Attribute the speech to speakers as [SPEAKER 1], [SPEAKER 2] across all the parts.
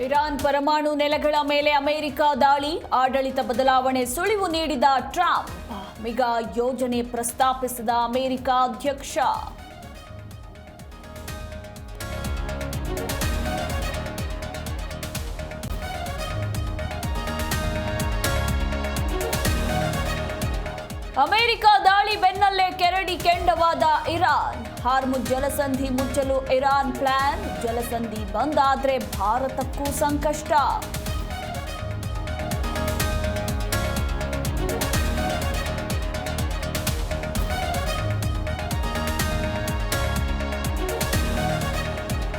[SPEAKER 1] Iran ಪರಮಾಣು ನೆಲೆಗಳ ಮೇಲೆ ಅಮೆರಿಕ ದಾಳಿ, ಆಡಳಿತ ಬದಲಾವಣೆ ಸುಳಿವು ನೀಡಿದ ಟ್ರಂಪ್. ಮೆಗಾ ಯೋಜನೆ ಪ್ರಸ್ತಾಪಿಸಿದ ಅಮೆರಿಕ ಅಧ್ಯಕ್ಷ. ಅಮೆರಿಕ ದಾಳಿ ಬೆನ್ನಲ್ಲೇ ಕೆರಡಿ ಕೆಂಡವಾದ ಇರಾನ್. ಹಾರ್ಮುಜ್ ಜಲಸಂಧಿ ಮುಚ್ಚಲು ಇರಾನ್ ಪ್ಲಾನ್. ಜಲಸಂಧಿ ಬಂದ್ ಆದ್ರೆ ಭಾರತಕ್ಕೂ ಸಂಕಷ್ಟ.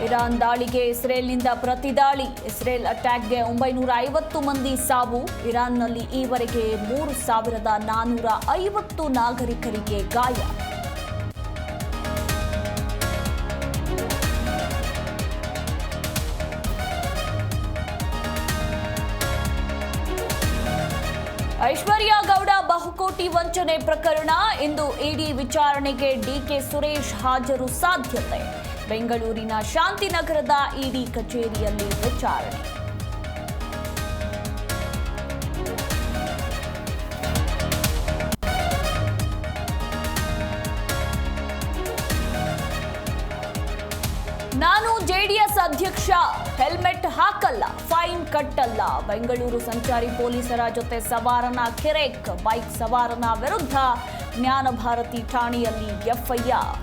[SPEAKER 1] ಇರಾನ್ ದಾಳಿಗೆ ಇಸ್ರೇಲ್ನಿಂದ ಪ್ರತಿದಾಳಿ. ಇಸ್ರೇಲ್ ಅಟ್ಯಾಕ್ಗೆ 950 ಮಂದಿ ಸಾವು. ಇರಾನ್ನಲ್ಲಿ ಈವರೆಗೆ 3,450 ನಾಗರಿಕರಿಗೆ ಗಾಯ. ಐಶ್ವರ್ಯ ಗೌಡ ಬಹುಕೋಟಿ ವಂಚನೆ ಪ್ರಕರಣ. ಇಂದು ಇಡಿ ವಿಚಾರಣೆಗೆ ಡಿಕೆ ಸುರೇಶ್ ಹಾಜರು ಸಾಧ್ಯತೆ. ಬೆಂಗಳೂರಿನ ಶಾಂತಿನಗರದ ಇಡಿ ಕಚೇರಿಯಲ್ಲಿ ವಿಚಾರಣೆ. ನಾನು ಜೆಡಿಎಸ್ ಅಧ್ಯಕ್ಷ, ಹೆಲ್ಮೆಟ್ ಹಾಕಲ್ಲ, ಫೈನ್ ಕಟ್ಟಲ್ಲ. ಬೆಂಗಳೂರು ಸಂಚಾರಿ ಪೊಲೀಸರ ಜೊತೆ ಸವಾರನ ಕಿರೆಕ್. ಬೈಕ್ ಸವಾರನ ವಿರುದ್ಧ ಜ್ಞಾನಭಾರತಿ ಠಾಣೆಯಲ್ಲಿ ಎಫ್ಐಆರ್.